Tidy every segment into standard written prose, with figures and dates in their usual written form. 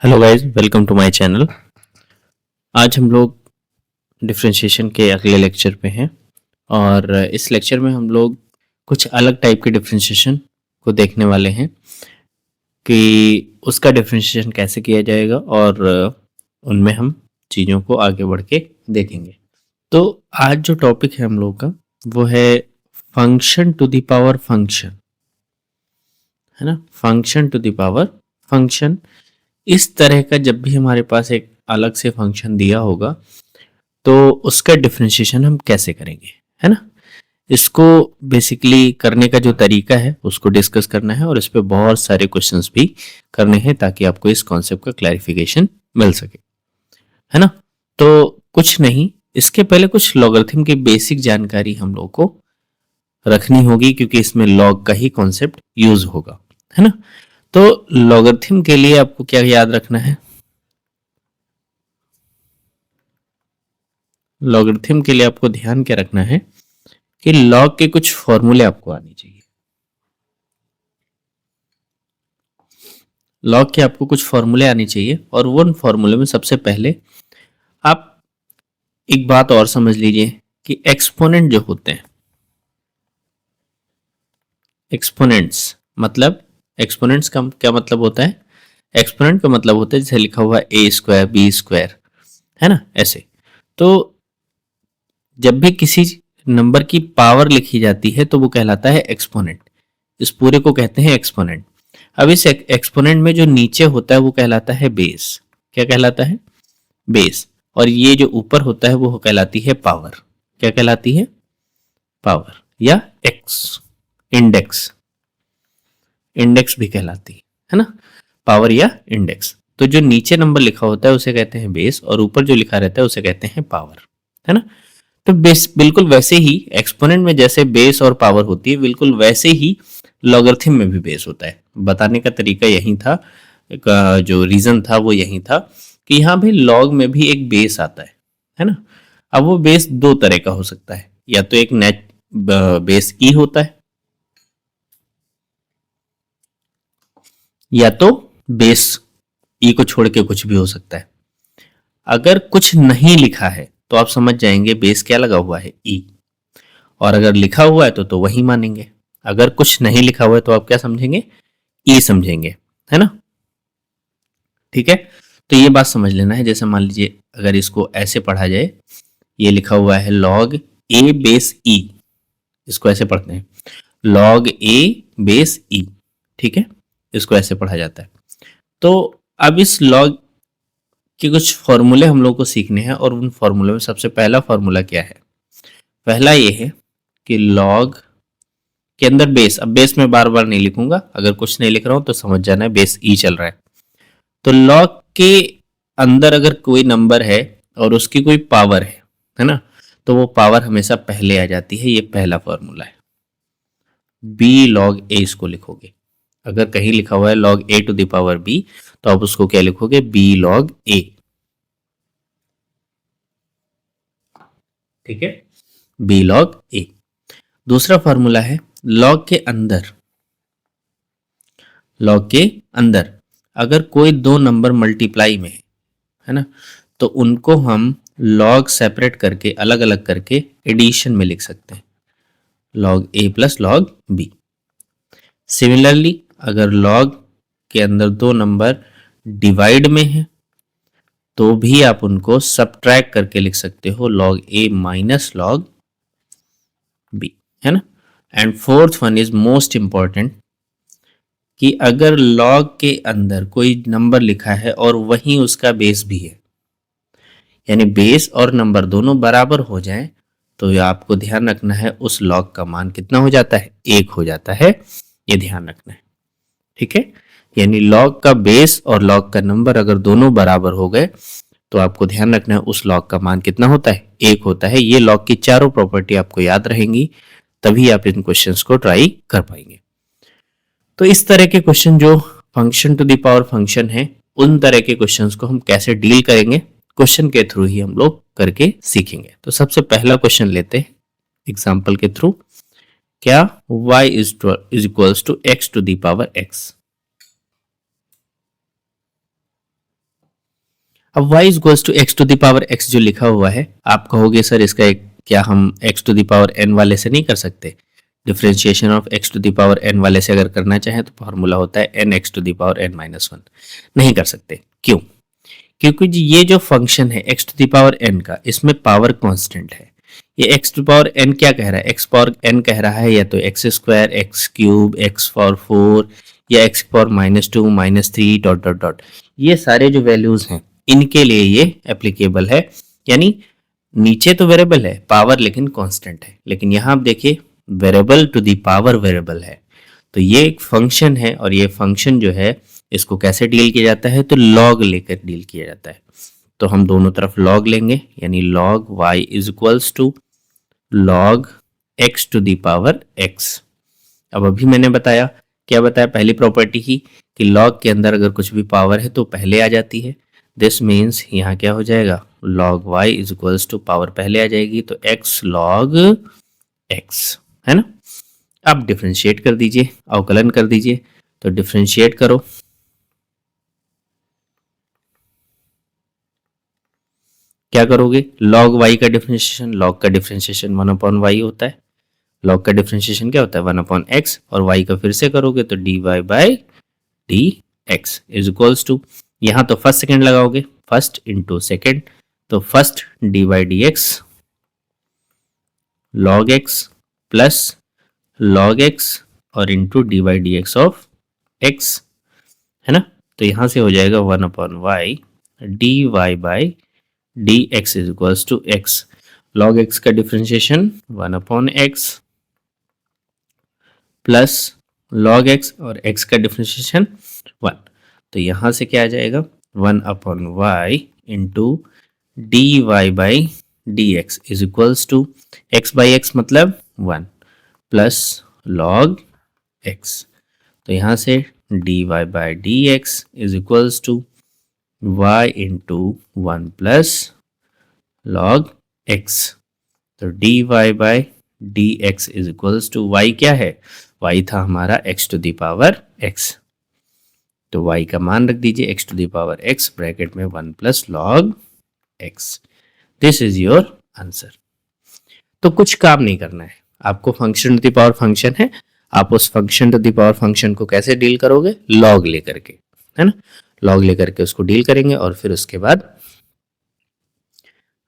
Hello guys, welcome to my channel. आज हम लोग डिफरेंशिएशन के अगले लेक्चर पे हैं और इस लेक्चर में हम लोग कुछ अलग टाइप के डिफरेंशिएशन को देखने वाले हैं कि उसका डिफरेंशिएशन कैसे किया जाएगा और उनमें हम चीज़ों को आगे बढ़ के देखेंगे। तो आज जो टॉपिक है हम लोग का वो है function to the power function, है ना। Function to the power function, इस तरह का जब भी हमारे पास एक अलग से फंक्शन दिया होगा तो उसका डिफरेंशिएशन हम कैसे करेंगे, है ना। इसको बेसिकली करने का जो तरीका है उसको डिस्कस करना है और इस पे बहुत सारे क्वेश्चंस भी करने हैं ताकि आपको इस कॉन्सेप्ट का क्लैरिफिकेशन मिल सके, है ना। तो कुछ नहीं, इसके पहले कुछ लॉगरिथम की बेसिक जानकारी हम लोग को रखनी होगी क्योंकि इसमें लॉग का ही कॉन्सेप्ट यूज होगा, है ना। तो लॉगरिथम के लिए आपको क्या याद रखना है? लॉगरिथम के लिए आपको ध्यान क्या रखना है कि लॉग के कुछ फॉर्मूले आपको आने चाहिए। लॉग के आपको कुछ फॉर्मूले आने चाहिए और उन फॉर्मूले में सबसे पहले आप एक बात और समझ लीजिए कि एक्सपोनेंट जो होते हैं, एक्सपोनेंट्स मतलब एक्सपोनेंट्स का क्या मतलब होता है? एक्सपोनेंट का मतलब होता है जैसे लिखा हुआ ए स्क्वायर बी स्क्वायर, है ना, ऐसे। तो जब भी किसी नंबर की पावर लिखी जाती है तो वो कहलाता है एक्सपोनेंट। इस पूरे को कहते हैं एक्सपोनेंट। अब इस एक्सपोनेंट में जो नीचे होता है वो कहलाता है बेस। क्या कहलाता है? बेस। और ये जो ऊपर होता है वो कहलाती है पावर। क्या कहलाती है? पावर या एक्स, इंडेक्स। इंडेक्स भी कहलाती है ना, पावर या इंडेक्स। तो जो नीचे नंबर लिखा होता है उसे कहते हैं बेस और ऊपर जो लिखा रहता है उसे कहते हैं पावर, है ना। तो बेस बिल्कुल वैसे ही एक्सपोनेंट में जैसे बेस और पावर होती है बिल्कुल वैसे ही लॉगरिथम में भी बेस होता है। बताने का तरीका यही था, जो रीजन था वो यही था कि यहाँ भी लॉग में भी एक बेस आता है ना। अब वो बेस दो तरह का हो सकता है, या तो एक नेट बेस ई होता है या तो बेस ई को छोड़ के कुछ भी हो सकता है। अगर कुछ नहीं लिखा है तो आप समझ जाएंगे बेस क्या लगा हुआ है, ई। और अगर लिखा हुआ है तो वही मानेंगे। अगर कुछ नहीं लिखा हुआ है तो आप क्या समझेंगे? ई समझेंगे, है ना। ठीक है, तो ये बात समझ लेना है। जैसे मान लीजिए अगर इसको ऐसे पढ़ा जाए, ये लिखा हुआ है लॉग ए बेस ई, इसको ऐसे पढ़ते हैं लॉग ए बेस ई। ठीक है, इसको ऐसे पढ़ा जाता है। तो अब इस लॉग के कुछ फॉर्मूले हम लोग को सीखने हैं और उन फॉर्मूले में सबसे पहला फॉर्मूला क्या है? पहला ये है कि लॉग के अंदर बेस, अब बेस में बार बार नहीं लिखूंगा, अगर कुछ नहीं लिख रहा हूं तो समझ जाना है बेस ई चल रहा है। तो लॉग के अंदर अगर कोई नंबर है और उसकी कोई पावर है ना, तो वो पावर हमेशा पहले आ जाती है। ये पहला फॉर्मूला है। बी लॉग ए इसको लिखोगे। अगर कहीं लिखा हुआ है log a to the power b तो आप उसको क्या लिखोगे? B log a. ठीक है, बी लॉग ए। दूसरा फॉर्मूला है लॉग के अंदर, लॉग के अंदर अगर कोई दो नंबर मल्टीप्लाई में है ना, तो उनको हम लॉग सेपरेट करके अलग अलग करके एडिशन में लिख सकते हैं, लॉग ए प्लस लॉग बी। सिमिलरली अगर लॉग के अंदर दो नंबर डिवाइड में है तो भी आप उनको सबट्रैक्ट करके लिख सकते हो, लॉग ए माइनस लॉग बी, है ना। And fourth one is most important कि अगर लॉग के अंदर कोई नंबर लिखा है और वहीं उसका बेस भी है, यानी बेस और नंबर दोनों बराबर हो जाएं, तो आपको ध्यान रखना है उस लॉग का मान कितना हो जाता है? एक हो जाता है। ये ध्यान रखना है, ठीक है। यानी लॉग का बेस और लॉग का नंबर अगर दोनों बराबर हो गए तो आपको ध्यान रखना है उस लॉग का मान कितना होता है? एक होता है। ये लॉग की चारों प्रॉपर्टी आपको याद रहेंगी, तभी आप इन क्वेश्चंस को ट्राई कर पाएंगे। तो इस तरह के क्वेश्चन जो function to the power function है, उन तरह के क्वेश्चंस को हम कैसे डील करेंगे, क्वेश्चन के थ्रू ही हम लोग करके सीखेंगे। तो सबसे पहला क्वेश्चन लेते हैं एग्जाम्पल के थ्रू। क्या y is equals to x to the power x. अब y is equals to x to the power x जो लिखा हुआ है, आप कहोगे सर इसका एक क्या हम x to the power n वाले से नहीं कर सकते? Differentiation of x to the power n वाले से अगर करना चाहें तो फॉर्मूला होता है n x to the power n minus one. नहीं कर सकते, क्यों? क्योंकि ये जो फंक्शन है x to the power n का, इसमें पावर कांस्टेंट है। ये x टू पावर n क्या कह रहा है? x पावर n कह रहा है या तो x square, x cube, x power 4 या x power -2 -3 dot dot dot. ये सारे जो वैल्यूज हैं इनके लिए ये एप्लीकेबल है। यानी नीचे तो वेरिएबल है पावर लेकिन कांस्टेंट है, लेकिन यहाँ आप देखिए variable to the power variable है। तो ये एक फंक्शन है और ये फंक्शन जो है इसको कैसे डील किया जाता है? तो लॉग लेकर डील किया जाता है। तो हम दोनों तरफ लॉग लेंगे, यानी log y is equals to log x to the power x। अब अभी मैंने बताया, क्या बताया पहली प्रॉपर्टी की, कि लॉग के अंदर अगर कुछ भी पावर है तो पहले आ जाती है। दिस मीन्स यहाँ क्या हो जाएगा? Log y is equals to power पहले आ जाएगी तो x लॉग x, है ना। अब डिफरेंशिएट कर दीजिए, अवकलन कर दीजिए। तो डिफरेंशिएट करो, क्या करोगे? लॉग y का डिफरेंशिएशन, लॉग का डिफरेंशिएशन 1/y होता है। लॉग का डिफरेंशिएशन क्या होता है? 1/x, और y का फिर से करोगे तो dy by d x is equals to, यहाँ तो फर्स्ट सेकेंड लगाओगे, फर्स्ट इंटू सेकेंड, तो first d by d x log x plus log x और into d by d x of x, है ना। तो यहाँ से हो जाएगा 1/y d y by d x is equals to x. Log x का differentiation 1/x plus log x और x का डिफरेंशिएशन 1। तो यहाँ से क्या आ जाएगा? 1/y into d y by d x is equals to x by x मतलब 1 प्लस लॉग x। तो यहाँ से d y by d x is equals to y into 1 plus log x। तो d y by d x is equals to y क्या है? y था हमारा x to the power x, तो y का मान रख दीजिए x to the power x bracket में 1 plus log x। This is your answer. तो कुछ काम नहीं करना है आपको, function to the power function है, आप उस function to the power function को कैसे डील करोगे? लॉग लेकर के, है ना। लॉग लेकर के उसको डील करेंगे और फिर उसके बाद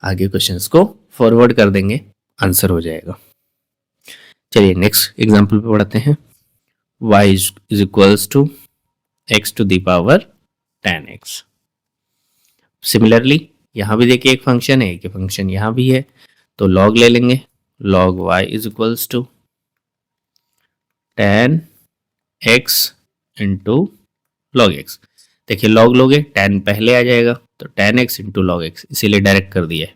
आगे क्वेश्चंस को फॉरवर्ड कर देंगे, आंसर हो जाएगा। चलिए नेक्स्ट एग्जांपल पे पढ़ते हैं। y is equals to x to the power 10x। Similarly यहाँ भी देखिए एक फंक्शन है, एक फंक्शन यहाँ भी है, तो लॉग ले लेंगे। Log y is equals to 10x into log x। देखिए लॉग लोगे 10 पहले आ जाएगा, तो 10x इंटू लॉग x, इसीलिए डायरेक्ट कर दिया है।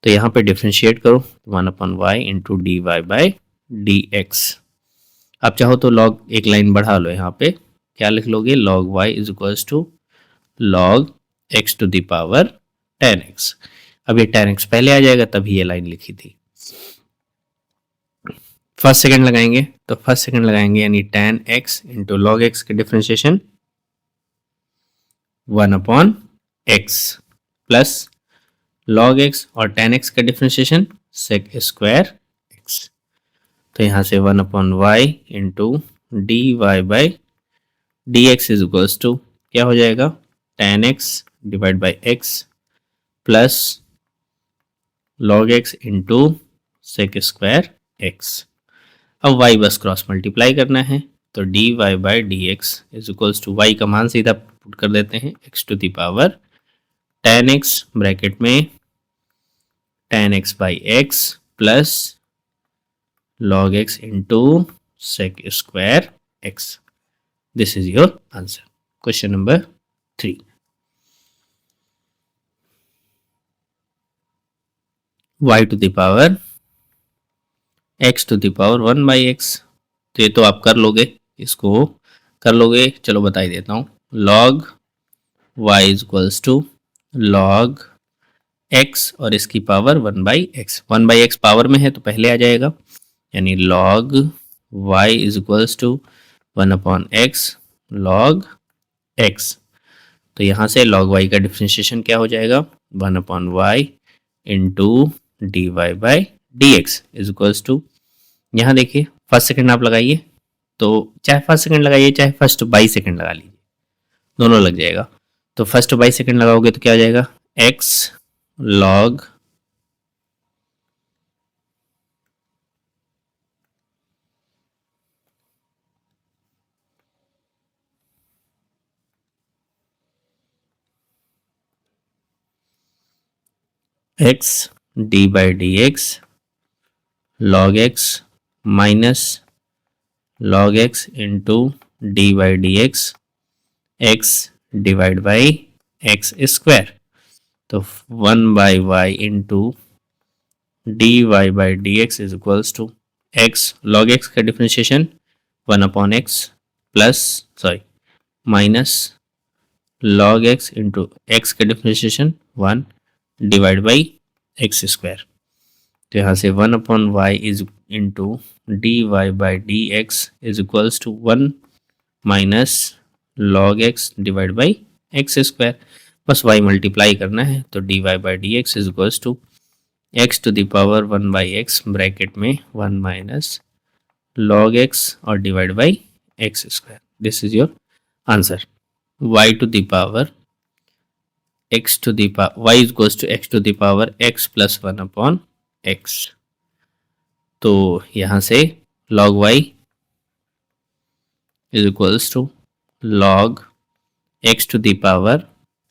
तो यहाँ पे डिफरेंशिएट करो 1/y into d y by d x. आप चाहो तो लॉग एक लाइन बढ़ा लो, यहाँ पे क्या लिख लोगे? Log y is equals to log x to the power 10x। अब ये 10x पहले आ जाएगा तभी ये लाइन लिखी थी। फर्स्ट सेकंड लगाएंगे, तो फर्स्ट सेकंड लगाएंगे यानी 10x इंटू लॉग x के differentiation 1/x plus log x और 10x का डिफरेंशिएशन सेक स्क्वायर x। तो यहाँ से 1/y into d y by d x is equals to क्या हो जाएगा? 10x divide by x plus log x into sec square x। अब y बस क्रॉस मल्टीप्लाई करना है, तो d y by d x is equals to y का मान सीधा पुट कर देते हैं x to the power 10x bracket में 10x by x plus log x into sec square x. This is your answer. Question number 3. y to the power x to the power 1 by x। तो ये तो आप कर लोगे, इसको कर लोगे, चलो बता ही देता हूँ। log y is equals to log x और इसकी power 1 by x। 1 by x power में है तो पहले आ जाएगा, यानी log y is equals to 1/x log x। तो यहाँ से log y का डिफ्रेंशिएशन क्या हो जाएगा, 1/y into d y by d x is equals to, यहाँ देखिए फर्स्ट सेकंड आप लगाइए, तो चाहे फर्स्ट सेकंड लगाइए चाहे फर्स्ट बाई सेकंड लगा लीजिए, दोनों लग जाएगा। तो फर्स्ट बाई सेकंड लगाओगे तो क्या हो जाएगा, x log x d by d x log x minus log x into d by d x divide by x square, तो 1/y into d y by d x is equals to x log x का differentiation 1/x plus sorry minus log x into x का differentiation 1 divide by x square. तो यहाँ से 1/y is into d y by d x is equals to 1 minus log x divide by x square, बस y multiply करना है, तो d y by d x is equals to x to the power 1/x bracket में 1 minus log x और divide by x square. This is your answer, y to the power x to the power y is equals to x to the power x plus 1/x। तो यहाँ से log y is equals to log x to the power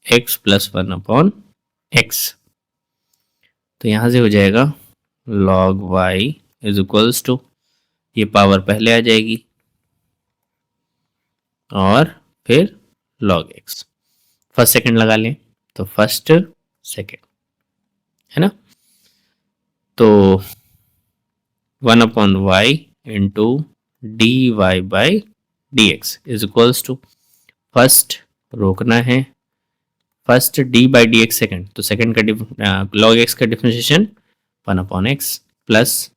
x plus 1/x। तो यहाँ से हो जाएगा log y is equals to, ये power पहले आ जाएगी और फिर log x, फर्स्ट सेकंड लगा लें तो फर्स्ट सेकंड है ना, तो 1/y into d y by d x is equals to, first रोकना है, first d by d x second, तो सेकेंड का लॉग एक्स का differentiation 1/x plus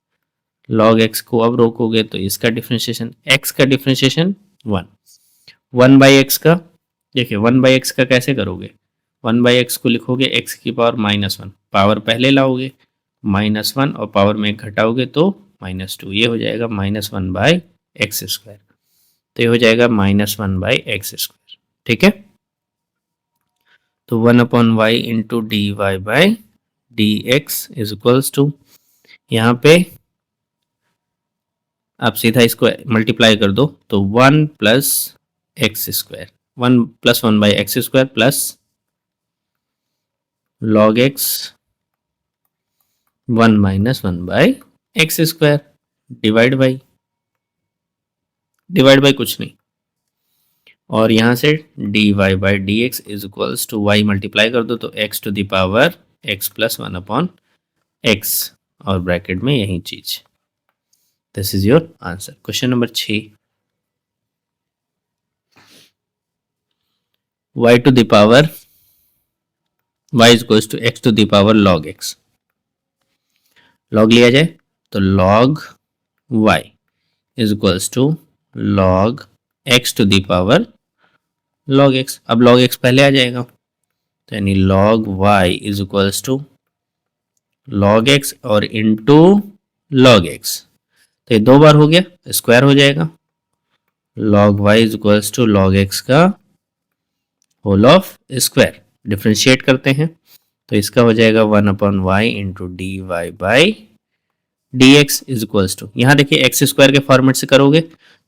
log x को अब रोकोगे तो इसका डिफ्रेंशिएशन, एक्स का डिफ्रेंशिएशन 1/x का, देखिए 1/x का कैसे करोगे, 1/x को लिखोगे x की पावर -1, पावर पहले लाओगे -1 और पावर में घटाओगे तो -2, ये हो जाएगा -1/x स्क्वायर, तो ये हो जाएगा -1/x स्क्वायर। ठीक है, तो 1/y into d y by d x is equals to, यहाँ पे आप सीधा इसको मल्टीप्लाई कर दो तो 1 plus x square, 1 plus 1/x square plus log x 1 minus 1/x square divide by कुछ नहीं, और यहाँ से d y by d x is equals to y multiply कर दो तो x to the power x plus 1/x और bracket में यही चीज। This is your answer. Question number 6, y to the power y is equals to x to the power log x, log लिया जाए तो log y is equals to log x to the power log x, अब log x पहले आ जाएगा तो यानी log y is equals to log x और इंटू log x, तो ये 2 बार हो गया, स्क्वायर हो जाएगा, log y is equals to log x का होल ऑफ स्क्वायर, डिफ्रेंशिएट करते हैं तो इसका हो जाएगा 1/y into d y by d x is equals to, यहाँ देखिए एक्स स्क्वायर के फॉर्मेट से करोगे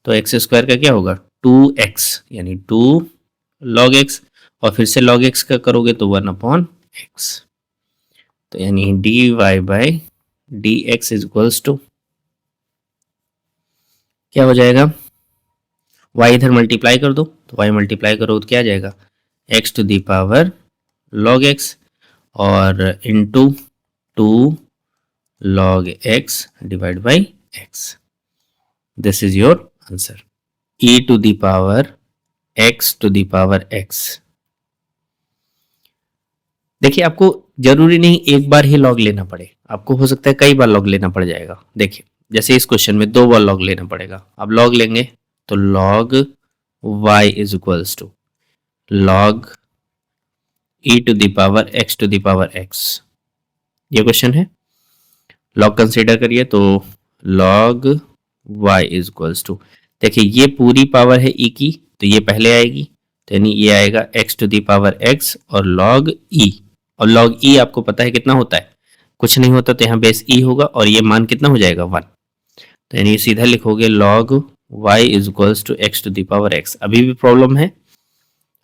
तो एक्स स्क्वायर का क्या होगा 2x यानी 2 log x, और फिर से log x का करोगे तो 1/x, तो यानी d y by d x is equals to क्या हो जाएगा, y इधर मल्टीप्लाई कर दो तो y मल्टीप्लाई करो तो क्या आ जाएगा x to the power log x और into 2 log x divide by x। This is your answer, e to the power x to the power x। देखिए आपको जरूरी नहीं एक बार ही log लेना पड़े, आपको हो सकता है कई बार log लेना पड़ जाएगा। देखिए जैसे इस क्वेश्चन में 2 बार log लेना पड़ेगा, अब log लेंगे तो log y is equals to log e to the power x to the power x, ये क्वेश्चन है। लॉग कंसीडर करिए तो log y is equals to, देखिए ये पूरी पावर है e की तो ये पहले आएगी, तो यानी ये आएगा x to the power x और log e, और log e आपको पता है कितना होता है, कुछ नहीं होता, तो यहाँ बेस e होगा और ये मान कितना हो जाएगा 1, तो यानी सीधा लिखोगे log y is equals to x to the power x। अभी भी प्रॉब्लम है,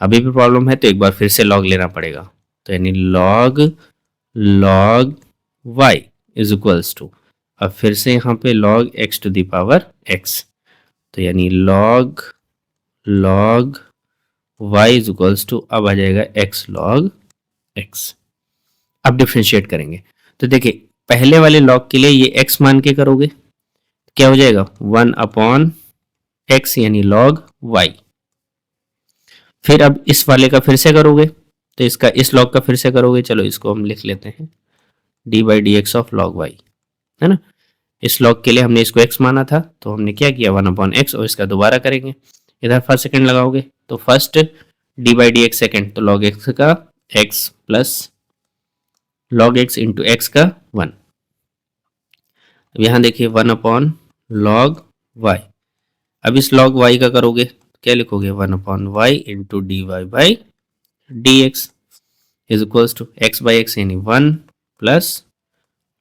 अभी भी प्रॉब्लम है, तो एक बार फिर से log लेना पड़ेगा, तो यानी log y is equals to, अब फिर से यहाँ पे log x to the power x, तो यानी log y is equals to, अब आ जाएगा x log x। अब डिफ्रेंशिएट करेंगे तो देखिए पहले वाले log के लिए ये x मान के करोगे क्या हो जाएगा 1 अपॉन x यानी log y। फिर अब इस वाले का फिर से करोगे तो इसका इस log का फिर से करोगे, चलो इसको हम लिख लेते हैं d by d x of log y, है ना। इस log के लिए हमने इसको x माना था तो हमने क्या किया 1 अपॉन x, और इसका दोबारा करेंगे, इधर फर्स्ट सेकंड लगाओगे तो first d by d x second, तो log x का x plus log x into x का 1। अब यहाँ देखिए 1 अपॉन log y, अब इस log y का करोगे तो क्या लिखोगे 1 upon y into d y by d x is equals to x by x यानी 1 प्लस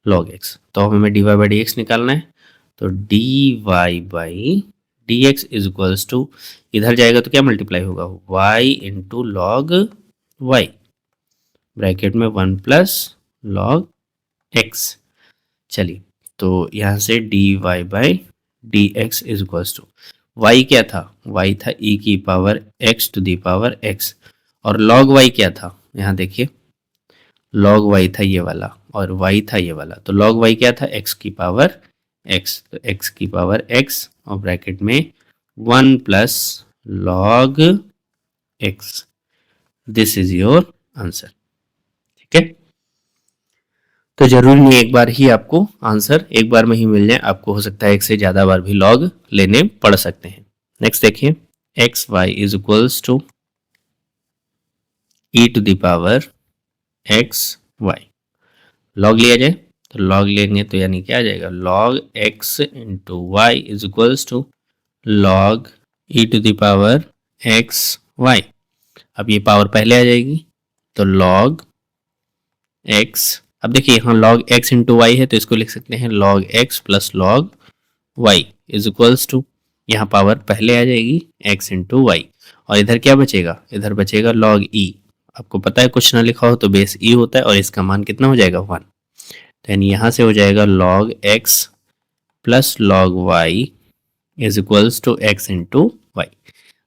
log x, तो हमें d y by d x निकालना है, तो d y by d x is equals to, इधर जाएगा तो क्या मल्टीप्लाई होगा y into log y bracket में 1 प्लस log x। चलिए तो यहाँ से d y by d x is equals to, y क्या था, y था e की power x to the power x, और log y क्या था, यहाँ देखिए log y था ये वाला और y था ये वाला, तो log y क्या था x की पावर x, तो x की पावर x और ब्रैकेट में 1 plus log x, this is your answer. ठीक है, तो जरूरी नहीं एक बार ही आपको आंसर एक बार में ही मिल जाए, आपको हो सकता है एक से ज्यादा बार भी लॉग लेने पड़ सकते हैं। नेक्स्ट देखिए x y is equals to e to the power x y, log लिया जाए तो लॉग लेंगे तो यानी क्या आ जाएगा log x into y is equals to log e to the power x y. अब ये पावर पहले आ जाएगी तो log x, अब देखिए यहाँ log x इंटू वाई है तो इसको लिख सकते हैं log x plus log y is equals to, यहाँ पावर पहले आ जाएगी x इंटू वाई, और इधर क्या बचेगा, इधर बचेगा log e, आपको पता है कुछ ना लिखा हो तो बेस e होता है और इसका मान कितना हो जाएगा 1, तो यानी यहाँ से हो जाएगा log x plus log y is equals to x into y.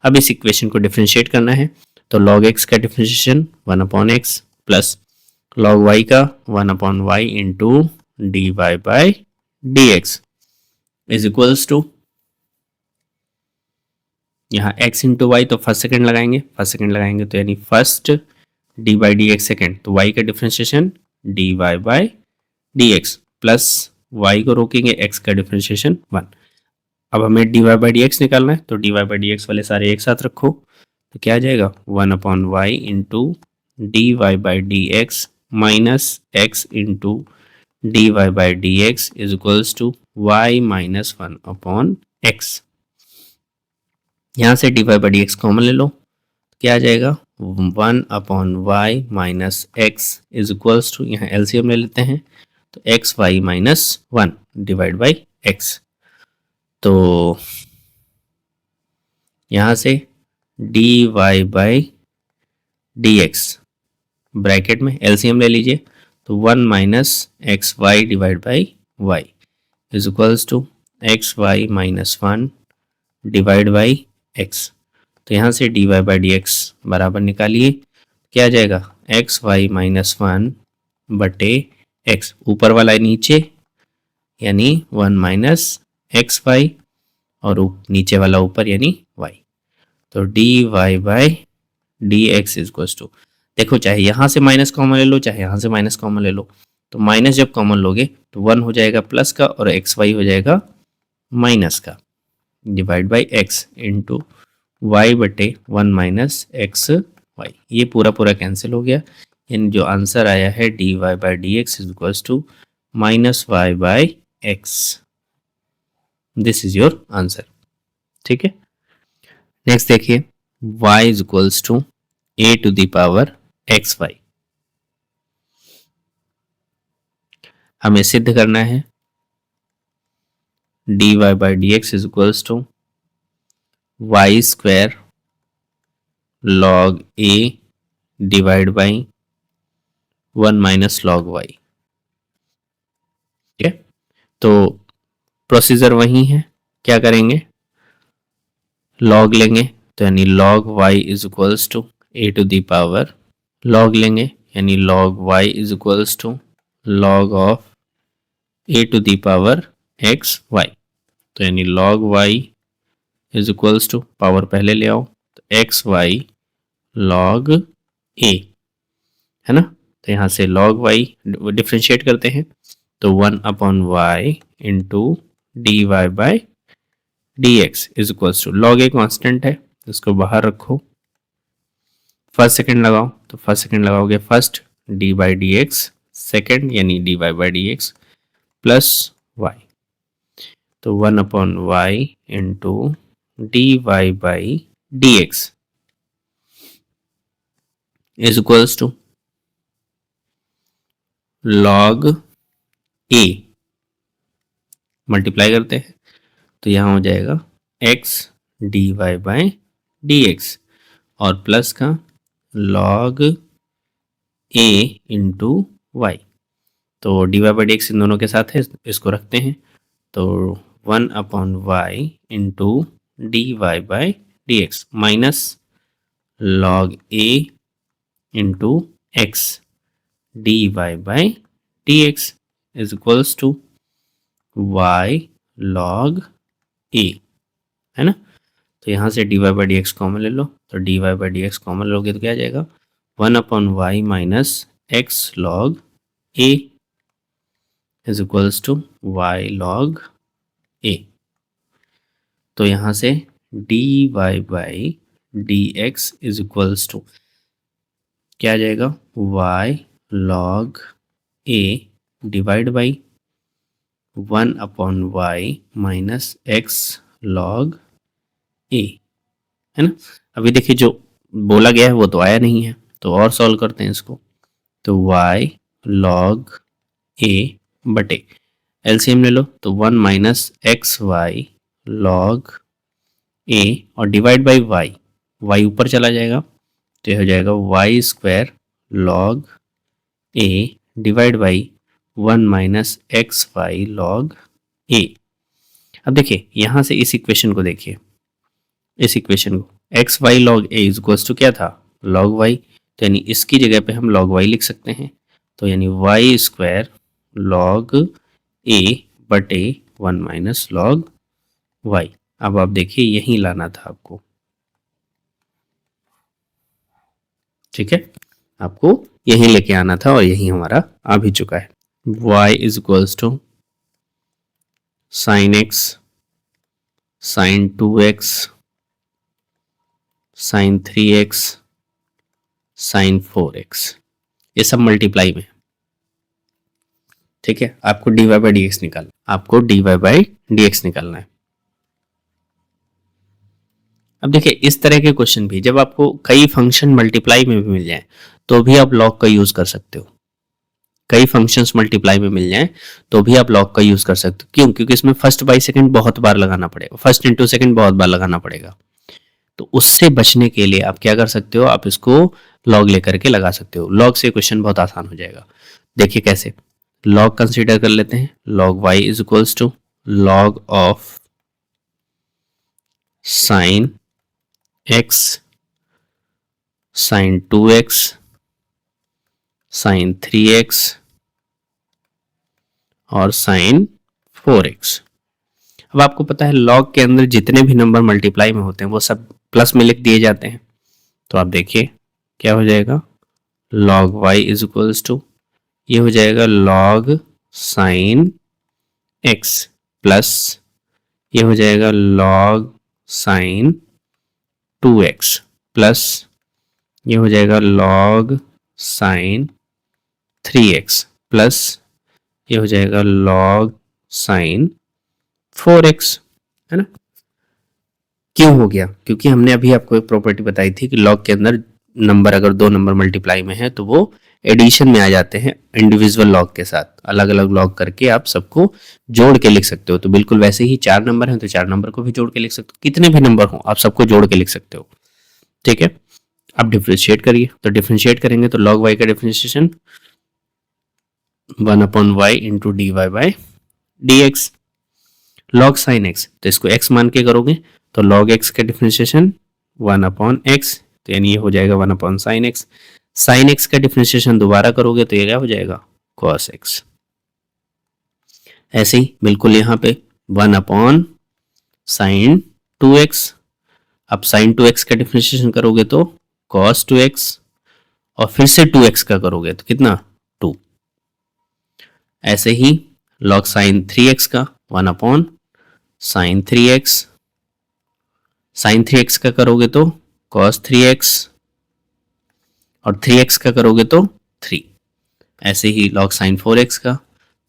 अब इस इक्वेशन को डिफ्रेंशिएट करना है तो log x का differentiation 1 upon x plus log y का 1 upon y into d y by d x is equals to, यहाँ x into y तो फर्स्ट सेकंड लगाएंगे, फर्स्ट सेकंड लगाएंगे तो यानी first d by d x second, तो y का differentiation d y by d x plus y को रोकेंगे x का डिफ्रेंशिएशन 1। अब हमें d y by d x निकालना है तो d y by d x वाले सारे एक साथ रखो तो क्या आ जाएगा 1 upon y into d y by d x minus x into d y by d x is equals to y minus 1 upon x. यहाँ से d y by d x common ले लो, क्या आ जाएगा 1 upon y minus x is equals to, यहाँ LCM ले लेते हैं तो x y minus 1 divide by x, तो यहाँ से d y by d x bracket में एलसीएम ले लीजिए तो 1 minus x y divide by y is equals to x y minus 1 divide by x, तो यहाँ से d y by d x बराबर निकालिए, क्या आ जाएगा एक्स वाई माइनस 1 बटे एक्स, ऊपर वाला नीचे यानी 1 माइनस एक्स वाई और नीचे वाला ऊपर यानी वाई, तो d y by d x is equals to, देखो चाहे यहाँ से माइनस कॉमन ले लो चाहे यहाँ से माइनस कॉमन ले लो, तो माइनस जब कॉमन लोगे तो 1 हो जाएगा प्लस का और एक्स वाई हो जाएगा माइनस का divide by x into y बटे 1 माइनस एक्स वाई, ये पूरा पूरा कैंसिल हो गया, यानी जो आंसर आया है dy by d x is equals to minus y by x. This is your answer. ठीक है, नेक्स्ट देखिए, y is equals to a to the power x y. हमें सिद्ध करना है dy by d x is equals to y square log a divide by 1 minus log y. ठीक है, तो प्रोसीजर वही है, क्या करेंगे, लॉग लेंगे, तो यानी log y is equals to a to the power, log लेंगे यानी log y is equals to log of a to the power x y. तो यानी log y is equals to, power पहले ले आओ, तो एक्स वाई लॉग ए, है ना। तो यहाँ से लॉग वाई डिफ्रेंशिएट करते हैं, तो 1 upon y into d y by d x is equals to, log a constant है, इसको बाहर रखो, फर्स्ट सेकंड लगाओ, तो फर्स्ट सेकंड लगाओगे first d by d x, second यानी d y by d x plus y, तो 1 upon y into d y by d x is equals to log a, multiply करते हैं, तो यहाँ हो जाएगा x d y by d x और plus का लॉग a इंटू वाई, तो d y by d x इन दोनों के साथ है, इसको रखते हैं, तो 1 upon y into d y by d x minus log a into x d y by d x is equals to y log a, है ना। तो यहाँ से dy by d x common ले लो, तो dy by d x common लोगे तो क्या आ जाएगा 1 upon y minus x log a is equals to y log a। तो यहाँ से dy by d x is equals to क्या आ जाएगा y log a divide by 1 upon y minus x log a, है ना। अभी देखिए जो बोला गया है वो तो आया नहीं है, तो और सॉल्व करते हैं इसको, तो y लॉग ए बटे एलसीएम ले लो, तो 1 माइनस एक्स वाई लॉग ए और डिवाइड बाई वाई, वाई ऊपर चला जाएगा, तो यह हो जाएगा y square log a divide by 1 minus x y log a. अब देखिए यहाँ से इस इक्वेशन को देखिए, इस इक्वेशन को x y log a is equals to क्या था लॉग वाई, तो यानी इसकी जगह पे हम लॉग वाई लिख सकते हैं, तो यानी वाई स्क्वायर लॉग ए बटे 1 माइनस लॉग वाई। अब आप देखिए यहीं लाना था आपको, ठीक है, आपको यहीं लेके आना था और यहीं हमारा आ भी चुका है। y is equals to sine x sine 2x sine 3x sine 4x, ये सब मल्टीप्लाई में, ठीक है। आपको dy बाई डी एक्स निकालना, आपको dy बाई डी एक्स निकालना है। अब देखिए इस तरह के क्वेश्चन भी जब आपको कई फंक्शन मल्टीप्लाई में भी मिल जाए तो भी आप लॉग का यूज कर सकते हो, कई फंक्शंस मल्टीप्लाई में मिल जाएं तो भी आप लॉग का यूज कर सकते हो। क्यों? क्योंकि इसमें फर्स्ट बाई सेकंड बहुत बार लगाना पड़ेगा, फर्स्ट इंटू सेकंड बहुत बार लगाना पड़ेगा, तो उससे बचने के लिए आप क्या कर सकते हो, आप इसको लॉग लेकर के लगा सकते हो। लॉग से क्वेश्चन बहुत आसान हो जाएगा। देखिए कैसे, लॉग कंसीडर कर लेते हैं, log y is equals to log of sine x sine 2x sine 3x और साइन 4x। अब आपको पता है लॉग के अंदर जितने भी नंबर मल्टीप्लाई में होते हैं वो सब प्लस में लिख दिए जाते हैं, तो आप देखिए क्या हो जाएगा, log y is equals to ये हो जाएगा लॉग साइन x प्लस ये हो जाएगा लॉग साइन 2x प्लस ये हो जाएगा log साइन 3x प्लस ये हो जाएगा log साइन 4x, है ना। क्यों हो गया? क्योंकि हमने अभी आपको एक प्रॉपर्टी बताई थी कि लॉग के अंदर नंबर अगर दो नंबर मल्टीप्लाई में है तो वो एडिशन में आ जाते हैं इंडिविजुअल लॉग के साथ, अलग अलग लॉग करके आप सबको जोड़ के लिख सकते हो। तो बिल्कुल वैसे ही चार नंबर हैं तो चार नंबर को भी जोड़ के लिख सकते हो, कितने भी नंबर हो आप सबको जोड़ के लिख सकते हो, ठीक है। अब डिफ्रेंशिएट करिए, तो डिफ्रेंशिएट करेंगे तो log y का डिफ्रेंशिएशन 1/y into d y by d x. Log sine x तो इसको x मान के करोगे तो log x का डिफ्रेंशिएशन 1/x, तो यानी ये हो जाएगा 1/sin x। साइन एक्स का डिफ्रेंशिएशन दोबारा करोगे तो ये क्या हो जाएगा cos x। ऐसे ही बिल्कुल यहाँ पे 1/sin 2x, अब sin 2x का डिफ्रेंशिएशन करोगे तो cos 2x और फिर से 2x का करोगे तो कितना 2। ऐसे ही log sin 3x का 1/sin 3x, sin 3x का करोगे तो cos 3x और 3x का करोगे तो 3। ऐसे ही log sin 4x का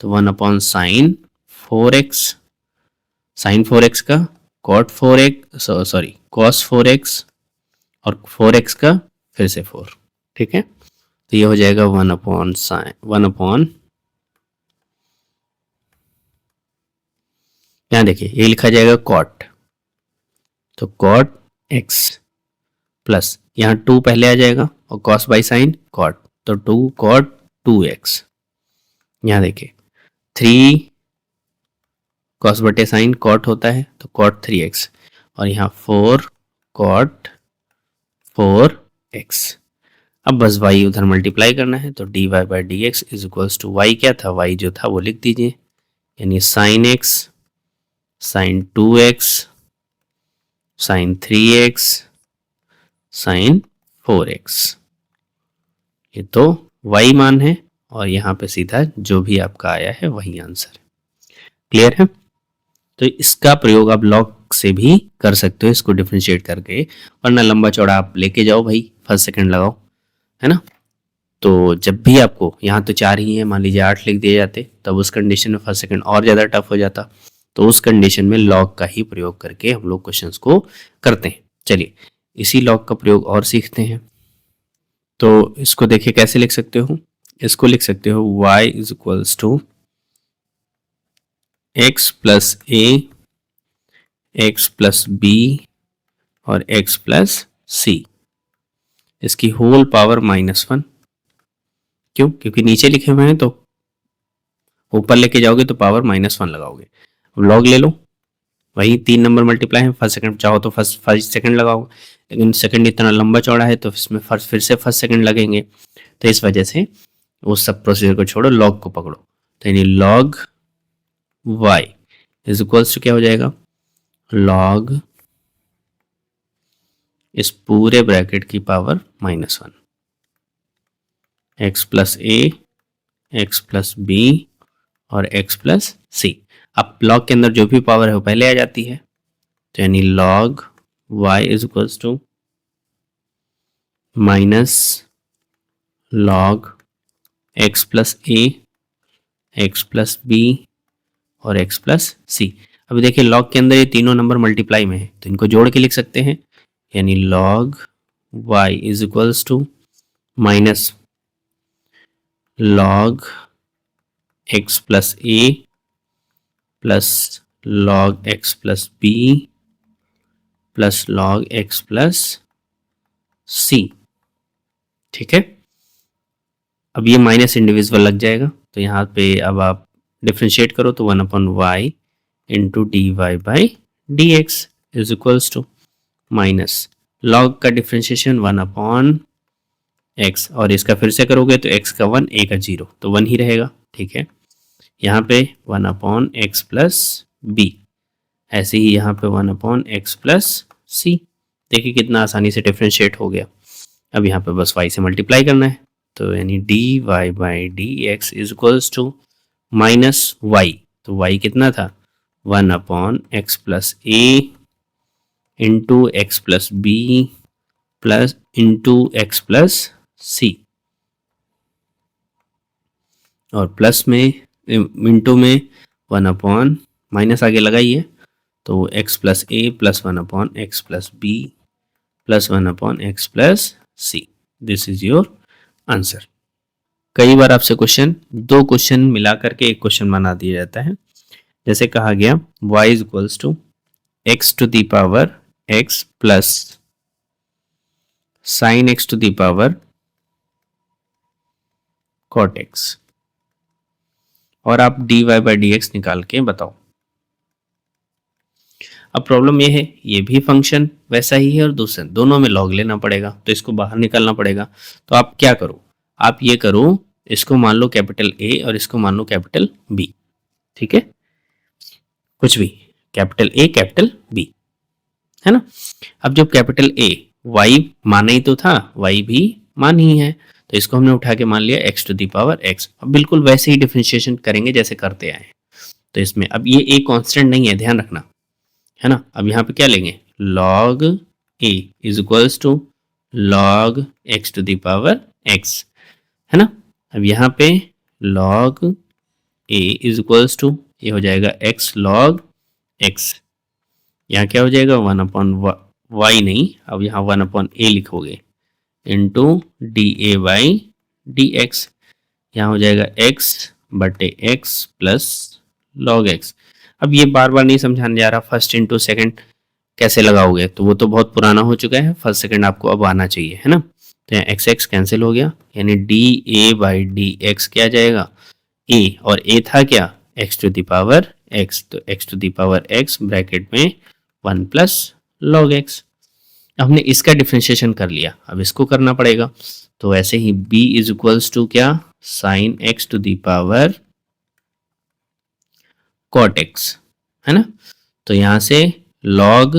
तो 1/sin 4x, sin 4x का cot 4x sorry cos 4x और 4x का फिर से 4, ठीक है। तो ये हो जाएगा 1/sin यहाँ देखिए ये लिखा जाएगा cot, तो cot x प्लस यहाँ 2 पहले आ जाएगा और cos बाई साइन cot, तो 2 cot 2x। यहाँ देखिए 3 cos बटे साइन cot होता है तो cot 3x और यहाँ 4 cot 4x। अब बस y उधर मल्टीप्लाई करना है तो d y by d x is equals to y क्या था, y जो था वो लिख दीजिए, यानी sine x sine 2x sine 3x sine 4x। ये तो y मान है और यहाँ पे सीधा जो भी आपका आया है वही आंसर है। क्लियर है? तो इसका प्रयोग आप लॉग से भी कर सकते हो इसको डिफरेंशिएट करके, वरना लंबा चौड़ा आप लेके जाओ भाई, फर्स्ट सेकंड लगाओ, है ना। तो जब भी आपको यहाँ तो 4 ही है, मान लीजिए 8 लिख दिए जाते तब उस कंडीशन में फर्स्ट सेकंड और ज़्यादा टफ हो जाता, तो उस कंडीशन में लॉग का ही प्रयोग करके हम लोग क्वेश्चंस को करते हैं। चलिए इसी लॉग का प्रयोग और सीखते हैं। तो इसको देखिए कैसे लिख सकते हो, इसको लिख सकते हो y is equals to x plus a x plus b और x प्लस सी, इसकी होल पावर -1। क्यों? क्योंकि नीचे लिखे हुए हैं तो ऊपर लेके जाओगे तो पावर -1 लगाओगे। अब लॉग ले लो, वही 3 नंबर मल्टीप्लाई है, फर्स्ट सेकंड चाहो तो फर्स्ट सेकंड लगाओगे, लेकिन सेकंड इतना लंबा चौड़ा है तो इसमें फिर से फर्स्ट सेकंड लगेंगे, तो इस वजह से उस सब प्रोसीजर को छोड़ो, लॉग को पकड़ो। तो यानी log y is equals to क्या हो जाएगा, लॉग इस पूरे ब्रैकेट की power -1 x plus a x plus b और x प्लस सी। अब लॉग के अंदर जो भी पावर है वो पहले आ जाती है, तो यानी log y is equals to minus log x plus a x plus b और x प्लस सी। अभी देखिए लॉग के अंदर ये तीनों नंबर मल्टीप्लाई में है तो इनको जोड़ के लिख सकते हैं, यानी log y is equals to minus log x plus a plus log x plus b plus log x plus c, ठीक है। अब ये माइनस इंडिविजुअल लग जाएगा तो यहाँ पे अब आप डिफ्रेंशिएट करो तो 1/y into d y by d x is equals to minus log का डिफ्रेंशिएशन 1/x और इसका फिर से करोगे तो x का 1 a का 0 तो 1 ही रहेगा, ठीक है। यहाँ पे 1/x प्लस बी, ऐसे ही यहाँ पे 1/x प्लस सी। देखिए कितना आसानी से डिफ्रेंशिएट हो गया। अब यहाँ पे बस y से मल्टीप्लाई करना है तो यानी d y by d x is equals to minus y, तो y कितना था 1/x plus a into x plus b plus into x plus c, और प्लस में इंटू में 1 अपॉन माइनस आगे लगाइए तो x plus a plus 1 upon x plus b plus 1 upon x plus c. This is your answer. कई बार आपसे question, दो क्वेश्चन मिला करके एक क्वेश्चन बना दिया जाता है। जैसे कहा गया y is equals to x to the power x plus sine x to the power cot x, और आप dy बाई डी एक्स निकाल के बताओ। अब प्रॉब्लम ये है, ये भी फंक्शन वैसा ही है और दूसरे दोनों में लॉग लेना पड़ेगा, तो इसको बाहर निकालना पड़ेगा। तो आप क्या करो, आप ये करो, इसको मान लो कैपिटल ए और इसको मान लो कैपिटल बी, ठीक है, कुछ भी, कैपिटल ए कैपिटल बी, है ना। अब जब कैपिटल ए y माना ही तो था, y भी मान ही है, तो इसको हमने उठा के मान लिया x to the power x। अब बिल्कुल वैसे ही डिफरेंशिएशन करेंगे जैसे करते आए। तो इसमें अब ये a कांस्टेंट नहीं है, ध्यान रखना, है ना। अब यहाँ पे क्या लेंगे, log a is equals to log x to the power x, है ना। अब यहाँ पे log a is equals to, ये हो जाएगा x log x, यहाँ क्या हो जाएगा 1 अपॉन y नहीं, अब यहाँ 1 अपॉन a लिखोगे into D a by d x, यहाँ हो जाएगा x बटे x प्लस log x। अब ये बार बार नहीं समझाने जा रहा, फर्स्ट इंटू सेकंड कैसे लगाओगे, तो वो तो बहुत पुराना हो चुका है, फर्स्ट सेकंड आपको अब आना चाहिए, है ना। तो यहाँ एक्स एक्स कैंसिल हो गया, यानी d a by d x क्या जाएगा, a, और a था क्या, x to the power x, तो x to the power x bracket में 1 प्लस लॉग x। हमने इसका डिफरेंशिएशन कर लिया, अब इसको करना पड़ेगा। तो ऐसे ही b इज इक्वल्स टू क्या, sine x to the power cot x, है ना। तो यहां से log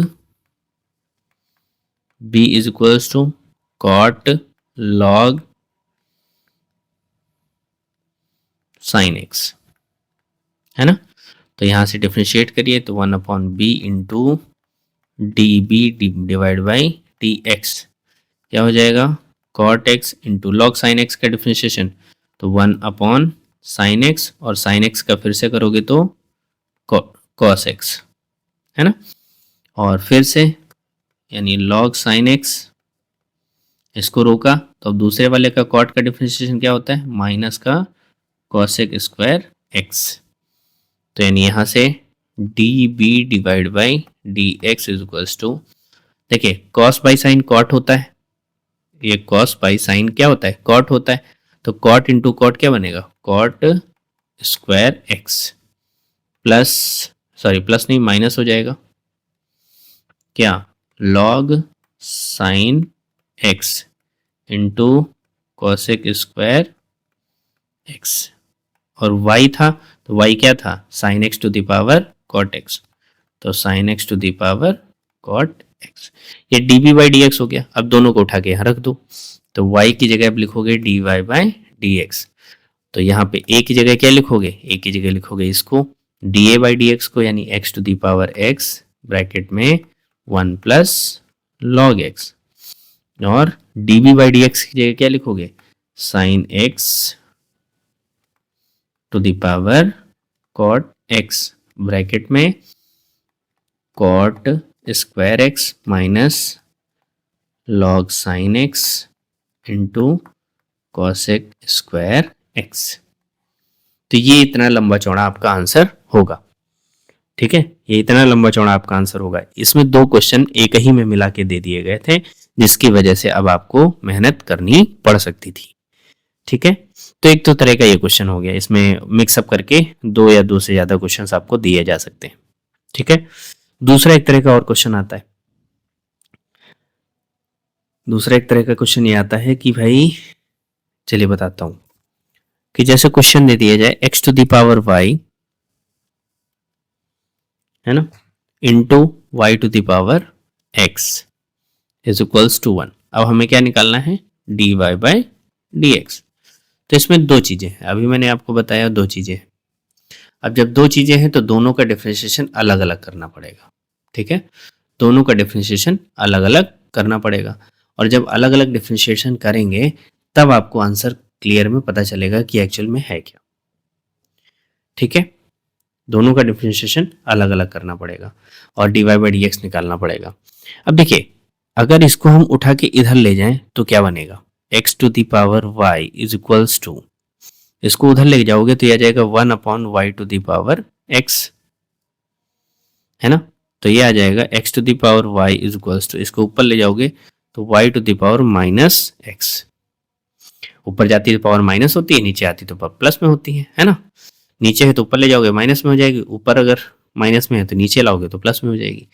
b is equals to cot log sine x, है ना। तो यहां से डिफरेंशिएट करिए तो 1 upon b into d b divide by d x, क्या हो जाएगा, cot x into log sine x का डिफरेंशिएशन, तो 1 अपॉन साइन एक्स, और साइन एक्स का फिर से करोगे तो कॉस एक्स, है ना। और फिर से यानी लॉग साइन एक्स, इसको रोका तो अब दूसरे वाले का कॉट का डिफरेंशिएशन क्या होता है, माइनस का कॉसेक स्क्वायर एक्स। तो यानी यहाँ से d b divide by d x is equals to, देखिए कॉस बाई साइन कॉट होता है, ये कॉस बाई साइन क्या होता है, कॉट होता है, तो कॉट इंटू कॉट क्या बनेगा, cot square x plus, sorry plus नहीं माइनस हो जाएगा, क्या, log sine x into cosec square x, और y था तो y क्या था, sine x to the power cot x, तो sine x to the power cot x. ये d b by d x हो गया। अब दोनों को उठा के यहाँ रख दो, तो y की जगह आप लिखोगे d y by d x, तो यहाँ पे a की जगह क्या लिखोगे, a की जगह लिखोगे इसको d a by d x को, यानी x to the power x bracket में 1 प्लस लॉग एक्स, और d b by d x की जगह क्या लिखोगे, sine x to the power cot x bracket में cot square x minus log sine x into cosec square x. तो ये इतना लंबा चौड़ा आपका आंसर होगा, ठीक है, ये इतना लंबा चौड़ा आपका आंसर होगा। इसमें दो क्वेश्चन एक ही में मिला के दे दिए गए थे, जिसकी वजह से अब आपको मेहनत करनी पड़ सकती थी, ठीक है। तो एक तो तरह का ये क्वेश्चन हो गया, इसमें मिक्सअप करके दो या दो से ज्यादा क्वेश्चंस आपको दिए जा सकते हैं, ठीक है। दूसरा एक तरह का और क्वेश्चन आता है, दूसरा एक तरह का क्वेश्चन ये आता है कि भाई, चलिए बताता हूं, कि जैसे क्वेश्चन दे दिया जाए x to the power y, है ना, into y to the power x is equals to 1। अब हमें क्या निकालना है, dy बाई डी एक्स। तो इसमें दो चीजें हैं, अभी मैंने आपको बताया दो चीजें। अब जब दो चीजें हैं तो दोनों का डिफरेंशिएशन अलग अलग करना पड़ेगा, ठीक है, दोनों का डिफरेंशिएशन अलग अलग करना पड़ेगा। और जब अलग अलग डिफ्रेंशिएशन करेंगे तब आपको आंसर क्लियर में पता चलेगा कि एक्चुअल में है क्या। ठीक है, दोनों का डिफ्रेंशिएशन अलग अलग करना पड़ेगा और dy बाई डी एक्स निकालना पड़ेगा। अब देखिए, अगर इसको हम उठा के इधर ले जाएं तो क्या बनेगा, x to the power y is equals to, इसको उधर ले जाओगे तो यह आ जाएगा 1 upon y to the power x, है ना। तो ये आ जाएगा x to the power y is equals to, इसको ऊपर ले जाओगे तो y to the power minus x, ऊपर जाती है तो पावर माइनस होती है, नीचे आती तो पावर प्लस में होती है ना। नीचे है तो ऊपर ले जाओगे माइनस में हो जाएगी, ऊपर अगर माइनस में है तो नीचे लाओगे तो प्लस में हो जाएगी,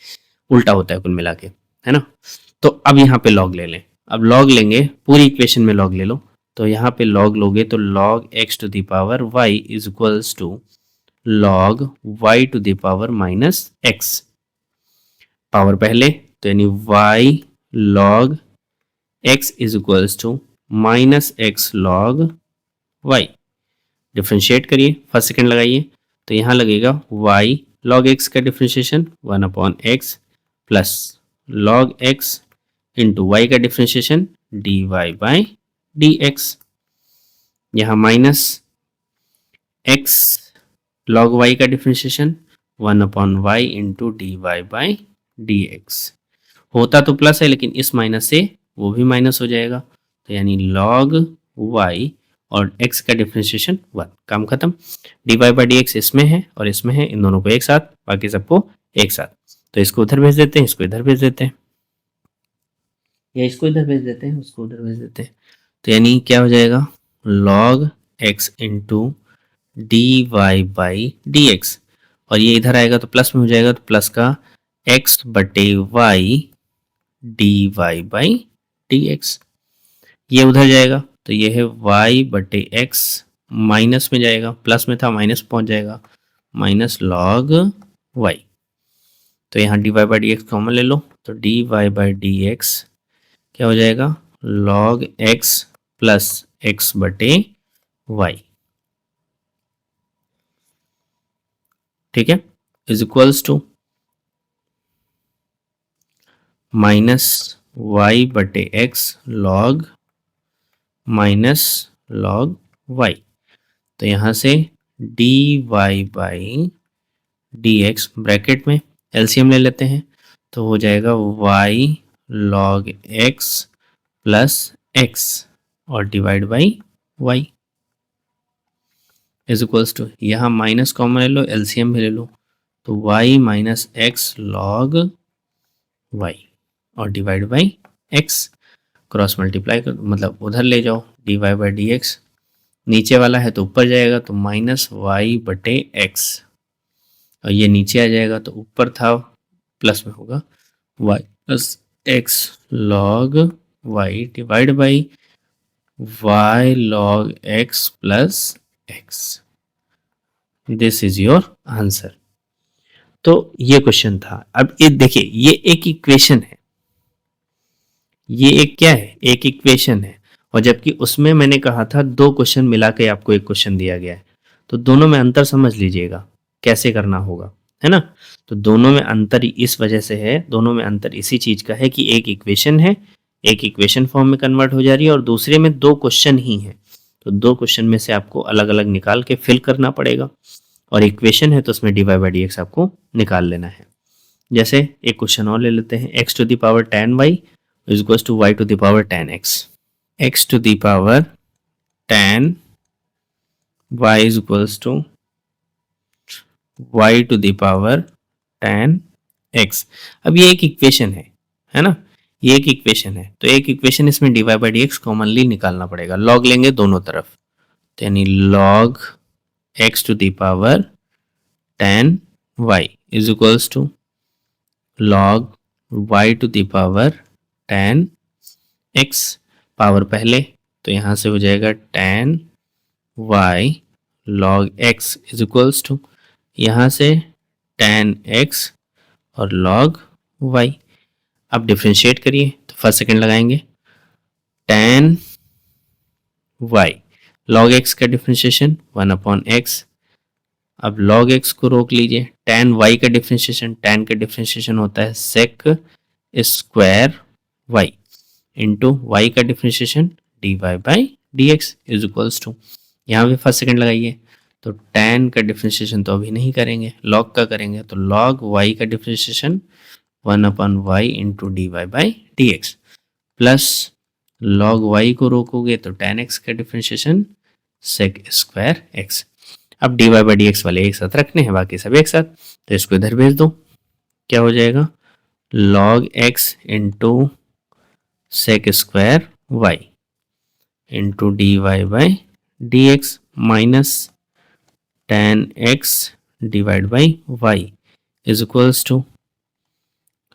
उल्टा होता है कुल मिला के, है ना। तो अब यहाँ पे लॉग ले लें, अब लॉग लेंगे, पूरी इक्वेशन में लॉग ले लो, तो यहाँ पे लॉग लोगे तो log x to the power y is equals to log y to the power minus x, power पहले तो यानी y log x is equals to minus x log y, differentiate करिए, फर्स्ट सेकंड लगाइए, तो यहाँ लगेगा y log x का differentiation 1 upon x plus log x into y का डिफ्रेंशिएशन dy बाई dx, यहाँ माइनस x log y का differentiation 1 upon y into dy by dx, होता तो प्लस है लेकिन इस माइनस से वो भी माइनस हो जाएगा, तो यानी log y और x का डिफ्रेंशिएशन 1, काम खत्म। dy बाई डी एक्स इसमें है और इसमें है, इन दोनों को एक साथ, बाकी सबको एक साथ, तो इसको उधर भेज देते हैं, इसको इधर भेज देते हैं, या इसको इधर भेज देते हैं, उसको उधर भेज देते हैं, तो यानी क्या हो जाएगा log x into d y by d x, और ये इधर आएगा तो प्लस में हो जाएगा, तो प्लस का x बटे y d y by d x, ये उधर जाएगा तो ये है y बटे एक्स, माइनस में जाएगा, प्लस में था माइनस पहुंच जाएगा, माइनस लॉग y, तो यहाँ dy by d x common ले लो, तो dy बाई डी एक्स क्या हो जाएगा log x प्लस x बटे y, ठीक है, is equals to minus y बटे x log minus log y, तो यहाँ से dy by d x bracket में एलसीएम ले लेते हैं, तो हो जाएगा y log x plus x और divide by y is equals to, यहाँ माइनस कॉमन ले लो, एलसीएम भी ले लो, तो y minus x log y और divide by x, cross multiply कर, मतलब उधर ले जाओ, dy बाई डी एक्स, नीचे वाला है तो ऊपर जाएगा तो माइनस वाई बटे एक्स, और ये नीचे आ जाएगा तो ऊपर था प्लस में होगा y plus x log y divide by y log x plus x, this is your answer. तो ये क्वेश्चन था। अब ये देखिए, ये एक इक्वेशन है, ये एक क्या है, एक इक्वेशन है, और जबकि उसमें मैंने कहा था दो क्वेश्चन मिला के आपको एक क्वेश्चन दिया गया है, तो दोनों में अंतर समझ लीजिएगा कैसे करना होगा, है ना। तो दोनों में अंतर इस वजह से है, दोनों में अंतर इसी चीज का है कि एक इक्वेशन है, एक इक्वेशन फॉर्म में कन्वर्ट हो जा रही है, और दूसरे में दो क्वेश्चन ही है, तो दो क्वेश्चन में से आपको अलग अलग निकाल के फिल करना पड़ेगा, और इक्वेशन है तो उसमें डी बाई डी एक्स आपको निकाल लेना है। जैसे एक क्वेश्चन और ले लेते हैं, x to the power tan y is equals to y to the power tan x, x to the power tan y is equals to y to the power tan x. अब ये एक equation है ना, ये एक equation है, तो एक इक्वेशन इसमें d y by d x commonly निकालना पड़ेगा, लॉग लेंगे दोनों तरफ, तो यानी log x to the power tan y is equals to log y to the power tan x, power पहले तो यहाँ से हो जाएगा tan y log x is equals to, यहाँ से टेन एक्स और लॉग वाई। अब डिफ्रेंशिएट करिए तो फर्स्ट सेकंड लगाएंगे, टेन वाई लॉग एक्स का डिफ्रेंशिएशन 1 अपॉन एक्स, अब log x को रोक लीजिए, tan y का डिफ्रेंशिएशन, tan का डिफ्रेंशिएशन होता है sec square y, into y का differentiation dy by d x is equals to, यहाँ भी फर्स्ट सेकंड लगाइए, तो tan का डिफ्रेंशिएशन तो अभी नहीं करेंगे, log का करेंगे, तो log y का डिफ्रेंशिएशन 1/y into dy by d x plus log y को रोकोगे तो tan x का डिफ्रेंशिएशन sec स्क्वायर x। अब dy बाई डी एक्स वाले एक साथ रखने हैं, बाकी सब एक साथ, तो इसको इधर भेज दो, क्या हो जाएगा log x इंटू sec square y into dy by d x minus tan x divide by y is equals to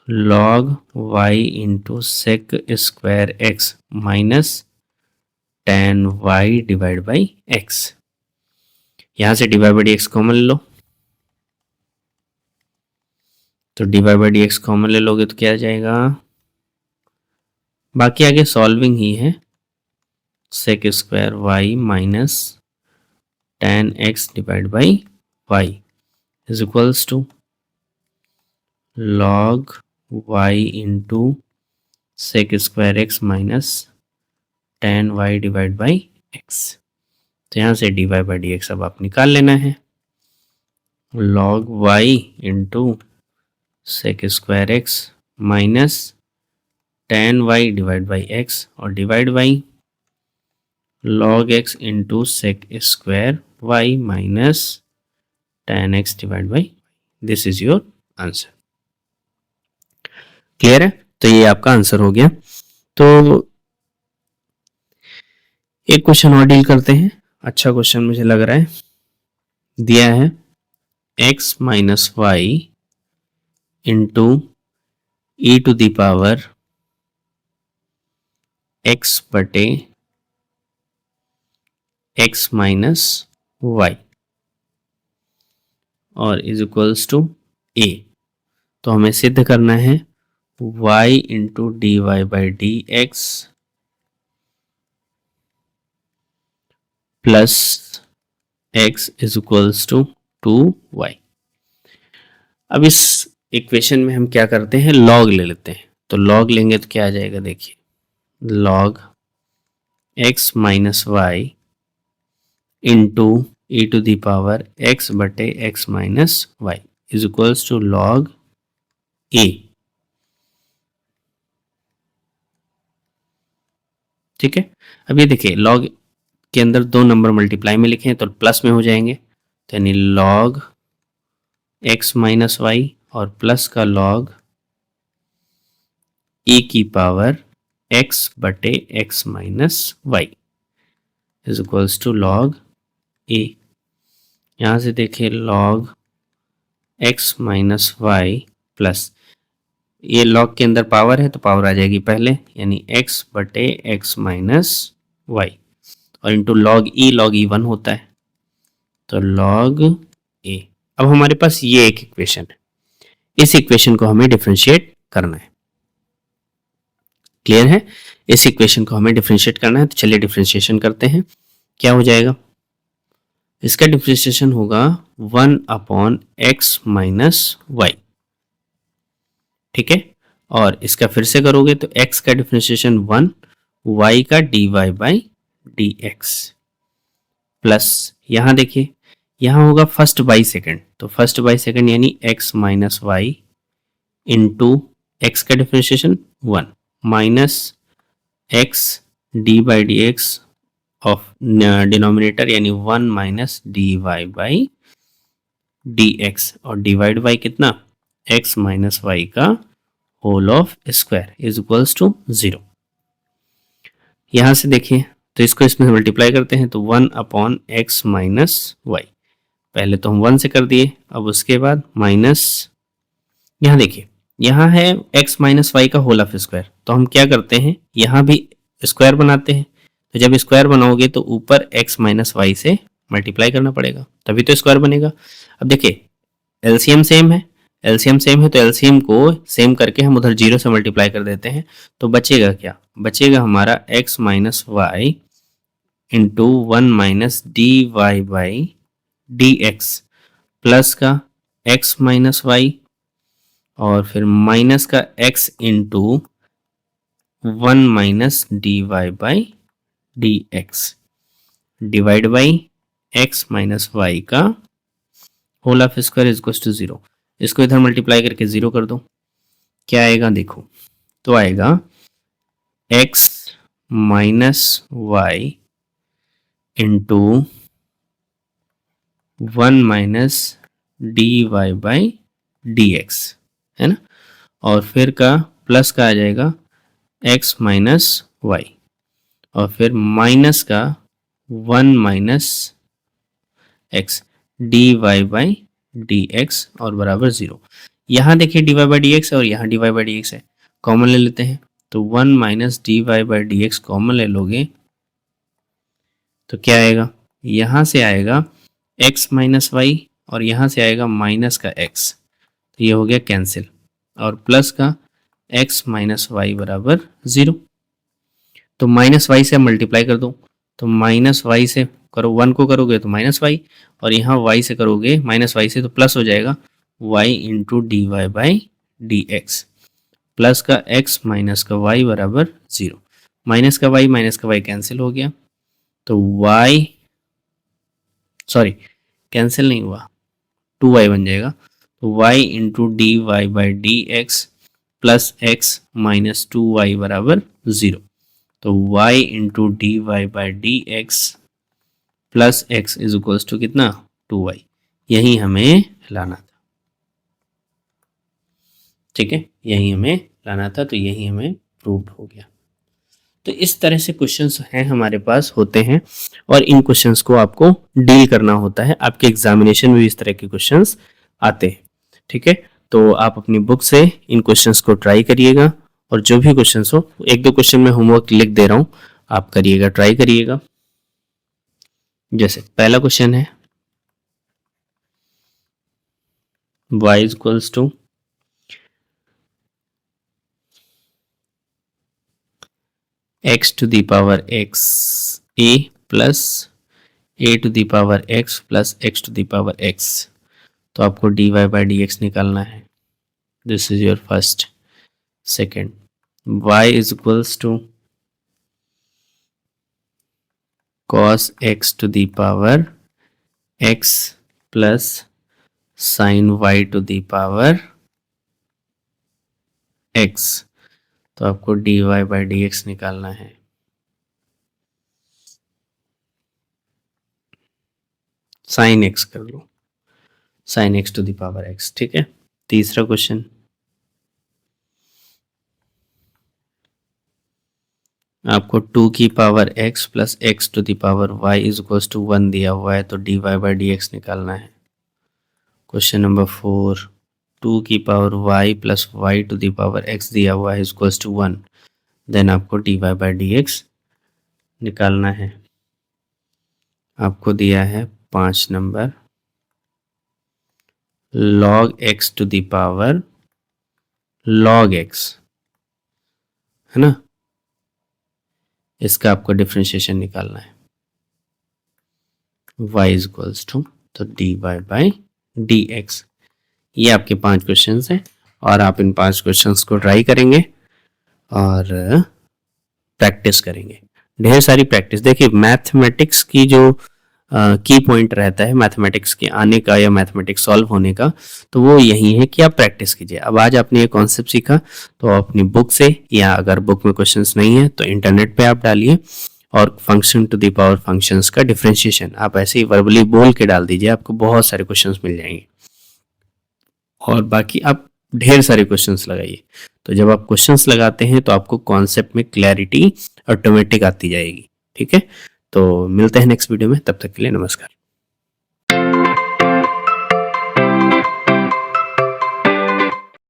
log y into sec square x minus tan y divide by x। यहां से dy by d x common ले लो, तो dy by d x common ले लोगे तो क्या आ जाएगा, बाकी आगे सॉल्विंग ही है, sec square y minus tan x divide by y is equals to log y into sec square x minus tan y divide by x। तो यहाँ से dy बाई डी एक्स अब आप निकाल लेना है, log y into sec square x minus tan y divide by x और divide by log x इंटू sec square y minus tan x divide by, this is your answer. Clear है, तो ये आपका आंसर हो गया। तो एक क्वेश्चन और डील करते हैं, अच्छा क्वेश्चन मुझे लग रहा है, दिया है x minus y into e to the power x बटे x माइनस वाई और इज इक्वल्स टू a। तो हमें सिद्ध करना है y into d y by d x plus x is equals to 2y। अब इस इक्वेशन में हम क्या करते हैं, log ले लेते हैं, तो log लेंगे तो क्या आ जाएगा, देखिए log x minus y into e to the power x बटे x minus Y is equals to log a। ठीक है, अब ये देखिए log के अंदर दो नंबर मल्टीप्लाई में लिखे हैं तो प्लस में हो जाएंगे, तो यानी log x माइनस वाई और प्लस का log e की पावर x बटे x minus Y is equals to log a। यहाँ से देखिए log x minus y plus, ये log के अंदर पावर है तो पावर आ जाएगी पहले, यानी x बटे x माइनस वाई और इंटू log e 1 होता है, तो log a। अब हमारे पास ये एक इक्वेशन है, इस इक्वेशन को हमें डिफरेंशिएट करना है। क्लियर है, इस इक्वेशन को हमें डिफरेंशिएट करना है, तो चलिए डिफरेंशिएशन करते हैं। क्या हो जाएगा, इसका डिफरेंशिएशन होगा 1/x माइनस वाई। ठीक है, और इसका फिर से करोगे तो x का डिफरेंशिएशन 1, y का dy by d x plus, यहां देखिए यहां होगा फर्स्ट बाई सेकेंड, तो फर्स्ट बाई सेकेंड यानी x minus y into x का differentiation 1 minus x d by d x of denominator यानी 1 minus d y by d x और divide by कितना, x माइनस वाई का whole of square is equals to 0। यहां से देखिए तो इसको इसमें मल्टीप्लाई करते हैं तो 1/x माइनस वाई, पहले तो हम 1 से कर दिए, अब उसके बाद माइनस, यहाँ देखिए यहाँ है x माइनस वाई का होल ऑफ स्क्वायर, तो हम क्या करते हैं यहाँ भी स्क्वायर बनाते हैं, तो जब स्क्वायर बनाओगे तो ऊपर x माइनस वाई से मल्टीप्लाई करना पड़ेगा तभी तो स्क्वायर बनेगा। अब देखिए एलसीएम सेम है, एलसीएम सेम है तो एलसीएम को सेम करके हम उधर 0 से मल्टीप्लाई कर देते हैं, तो बचेगा क्या, बचेगा हमारा x minus y into 1 minus d y by d x plus का x माइनस वाई और फिर माइनस का x into 1 minus d y by d x divide by x minus y का whole of square is equal to 0। इसको इधर multiply करके 0 कर दो, क्या आएगा देखो, तो आएगा x minus y into 1 minus d y by d x, है ना, और फिर का प्लस का आ जाएगा x माइनस वाई, और फिर माइनस का 1 minus x d y by d x और बराबर 0। यहाँ देखिए d y by d x और यहाँ d y by d x है, कॉमन ले लेते हैं, तो 1 minus d y by d x common ले लोगे तो क्या आएगा, यहाँ से आएगा x माइनस वाई और यहाँ से आएगा माइनस का x, तो ये हो गया कैंसिल, और प्लस का x माइनस वाई बराबर 0। तो माइनस वाई से मल्टीप्लाई कर दो, तो माइनस वाई से करो 1 को करोगे तो माइनस वाई, और यहाँ y से करोगे माइनस वाई से तो प्लस हो जाएगा y into d y by d x, plus का x माइनस का y बराबर 0। माइनस का y कैंसिल हो गया, तो y सॉरी कैंसिल नहीं हुआ, 2y बन जाएगा, तो y into d y by d x plus x minus 2y बराबर 0। तो y into d y by d x plus x is equals to कितना, 2y। यही हमें लाना था, ठीक है, यही हमें लाना था, तो यही हमें प्रूव्ड हो गया। तो इस तरह से क्वेश्चंस हैं हमारे पास होते हैं, और इन क्वेश्चंस को आपको डील करना होता है, आपके एग्जामिनेशन में भी इस तरह के क्वेश्चंस आते हैं, ठीक है। तो आप अपनी बुक से इन क्वेश्चंस को ट्राई करिएगा, और जो भी क्वेश्चंस हो, एक दो क्वेश्चन में होमवर्क लिख दे रहा हूं, आप करिएगा, ट्राई करिएगा। जैसे पहला क्वेश्चन है y is equals to x to the power x a plus a to the power x plus x to the power x। तो आपको dy बाई डी एक्स निकालना है, this is your first. Second, y is equals to cos x to the power x plus sin y to the power x। तो आपको dy by d x निकालना है। sin x कर लो, sin x to the power x, ठीक है। तीसरा question, आपको 2 की power x plus x to the power y is equal to 1 दिया हुआ है, तो dy बाई डी एक्स निकालना है। क्वेश्चन नंबर 4, 2 की power y plus y to the power x दिया हुआ है इज इक्वल टू 1, देन आपको dy बाई डी एक्स निकालना है। आपको दिया है 5 number, log x to the power log x, है ना, इसका आपको डिफरेंशिएशन निकालना है, y इज इक्वल्स टू, तो dy बाई डी एक्स। ये आपके 5 क्वेश्चंस हैं, और आप इन 5 क्वेश्चंस को ट्राई करेंगे और प्रैक्टिस करेंगे, ढेर सारी प्रैक्टिस। देखिए मैथमेटिक्स की जो की पॉइंट रहता है मैथमेटिक्स के आने का या मैथमेटिक्स सॉल्व होने का, तो वो यही है कि आप प्रैक्टिस कीजिए। अब आज आपने ये कॉन्सेप्ट सीखा, तो अपनी बुक से, या अगर बुक में क्वेश्चंस नहीं है तो इंटरनेट पे आप डालिए, और function to the power functions का डिफरेंशिएशन आप ऐसे ही वर्बली बोल के डाल दीजिए, आपको बहुत सारे क्वेश्चंस मिल जाएंगे। और बाकी आप ढेर सारे क्वेश्चंस लगाइए, तो जब आप क्वेश्चंस लगाते हैं तो आपको कॉन्सेप्ट में क्लैरिटी ऑटोमेटिक आती जाएगी, ठीक है। तो मिलते हैं नेक्स्ट वीडियो में, तब तक के लिए नमस्कार।